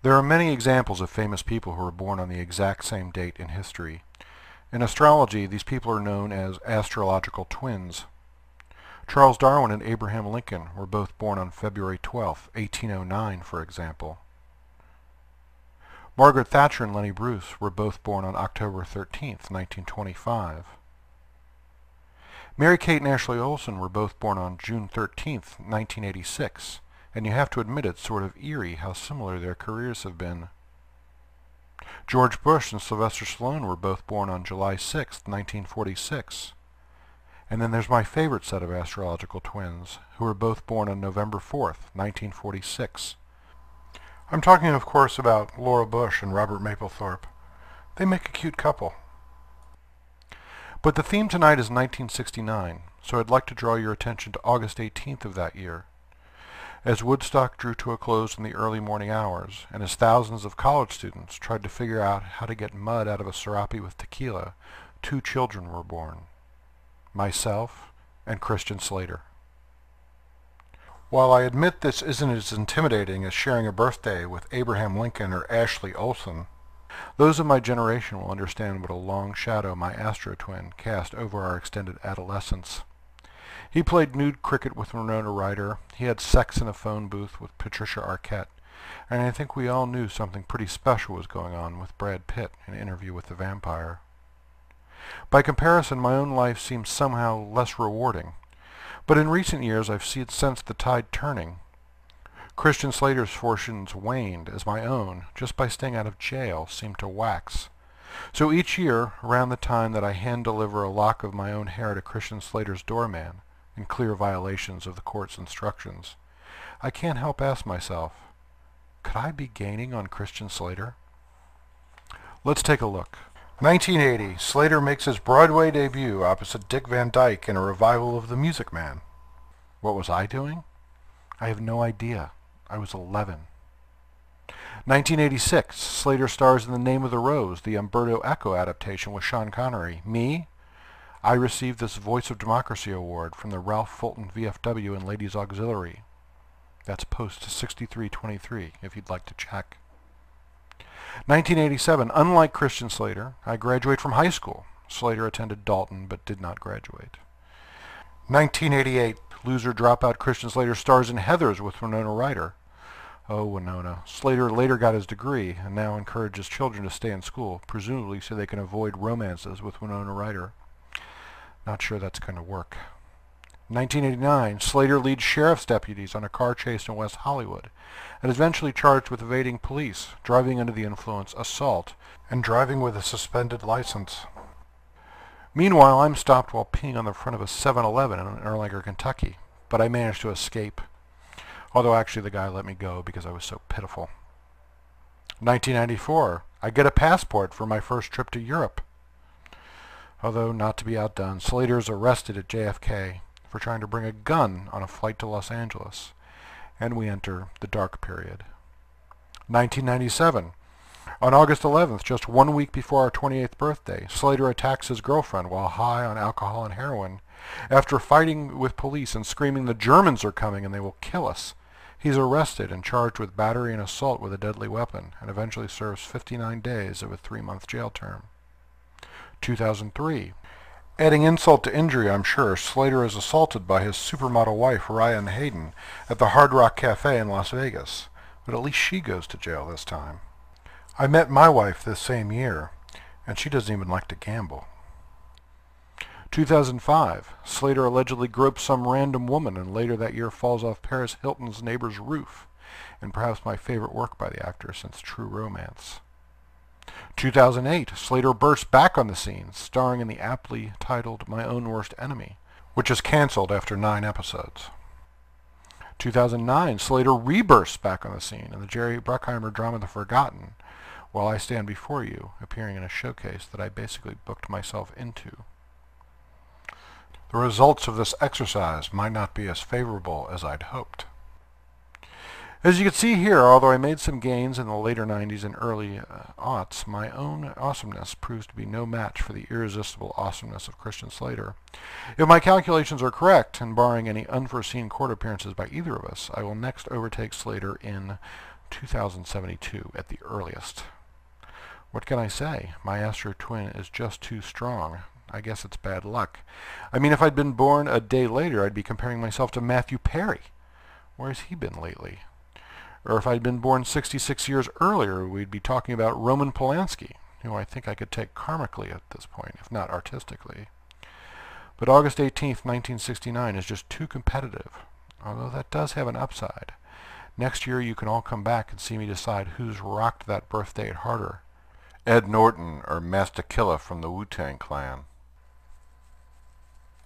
There are many examples of famous people who were born on the exact same date in history. In astrology, these people are known as astrological twins. Charles Darwin and Abraham Lincoln were both born on February 12, 1809, for example. Margaret Thatcher and Lenny Bruce were both born on October 13, 1925. Mary Kate and Ashley Olsen were both born on June 13, 1986, and you have to admit it's sort of eerie how similar their careers have been. George Bush and Sylvester Stallone were both born on July 6, 1946. And then there's my favorite set of astrological twins, who were both born on November 4, 1946. I'm talking, of course, about Laura Bush and Robert Mapplethorpe. They make a cute couple. But the theme tonight is 1969, so I'd like to draw your attention to August 18th of that year. As Woodstock drew to a close in the early morning hours, and as thousands of college students tried to figure out how to get mud out of a serape with tequila, two children were born. Myself and Christian Slater. While I admit this isn't as intimidating as sharing a birthday with Abraham Lincoln or Ashley Olsen, those of my generation will understand what a long shadow my astro-twin cast over our extended adolescence. He played nude cricket with Winona Ryder, he had sex in a phone booth with Patricia Arquette, and I think we all knew something pretty special was going on with Brad Pitt in Interview with the Vampire. By comparison, my own life seems somehow less rewarding, but in recent years I've sensed the tide turning. Christian Slater's fortunes waned as my own, just by staying out of jail, seemed to wax. So each year, around the time that I hand-deliver a lock of my own hair to Christian Slater's doorman, in clear violations of the court's instructions, I can't help ask myself, could I be gaining on Christian Slater? Let's take a look. 1980, Slater makes his Broadway debut opposite Dick Van Dyke in a revival of The Music Man. What was I doing? I have no idea. I was 11. 1986, Slater stars in The Name of the Rose, the Umberto Eco adaptation with Sean Connery. Me? I received this Voice of Democracy award from the Ralph Fulton VFW and Ladies Auxiliary. That's post 6323, if you'd like to check. 1987, unlike Christian Slater, I graduate from high school. Slater attended Dalton but did not graduate. 1988, loser dropout Christian Slater stars in Heathers with Winona Ryder. Oh, Winona. Slater later got his degree and now encourages children to stay in school, presumably so they can avoid romances with Winona Ryder. Not sure that's going to work. 1989, Slater leads sheriff's deputies on a car chase in West Hollywood and is eventually charged with evading police, driving under the influence, assault, and driving with a suspended license. Meanwhile, I'm stopped while peeing on the front of a 7-Eleven in Erlanger, Kentucky, but I managed to escape. Although actually the guy let me go because I was so pitiful. 1994, I get a passport for my first trip to Europe. Although, not to be outdone, Slater is arrested at JFK for trying to bring a gun on a flight to Los Angeles, and we enter the dark period. 1997, on August 11th, just 1 week before our 28th birthday, Slater attacks his girlfriend while high on alcohol and heroin. After fighting with police and screaming, "The Germans are coming and they will kill us," he's arrested and charged with battery and assault with a deadly weapon, and eventually serves 59 days of a 3-month jail term. 2003. Adding insult to injury, I'm sure, Slater is assaulted by his supermodel wife, Ryan Hayden, at the Hard Rock Cafe in Las Vegas, but at least she goes to jail this time. I met my wife this same year, and she doesn't even like to gamble. 2005. Slater allegedly gropes some random woman and later that year falls off Paris Hilton's neighbor's roof, in perhaps my favorite work by the actor since True Romance. 2008, Slater bursts back on the scene, starring in the aptly titled My Own Worst Enemy, which is canceled after 9 episodes. 2009, Slater rebursts back on the scene in the Jerry Bruckheimer drama The Forgotten, While I Stand Before You, appearing in a showcase that I basically booked myself into. The results of this exercise might not be as favorable as I'd hoped. As you can see here, although I made some gains in the later 90s and early aughts, my own awesomeness proves to be no match for the irresistible awesomeness of Christian Slater. If my calculations are correct, and barring any unforeseen court appearances by either of us, I will next overtake Slater in 2072 at the earliest. What can I say? My astro twin is just too strong. I guess it's bad luck. I mean, if I'd been born a day later, I'd be comparing myself to Matthew Perry. Where's he been lately? Or if I'd been born 66 years earlier, we'd be talking about Roman Polanski, who I think I could take karmically at this point, if not artistically. But August 18th, 1969 is just too competitive, although that does have an upside. Next year you can all come back and see me decide who's rocked that birth date harder, Ed Norton or Master Killa from the Wu-Tang Clan.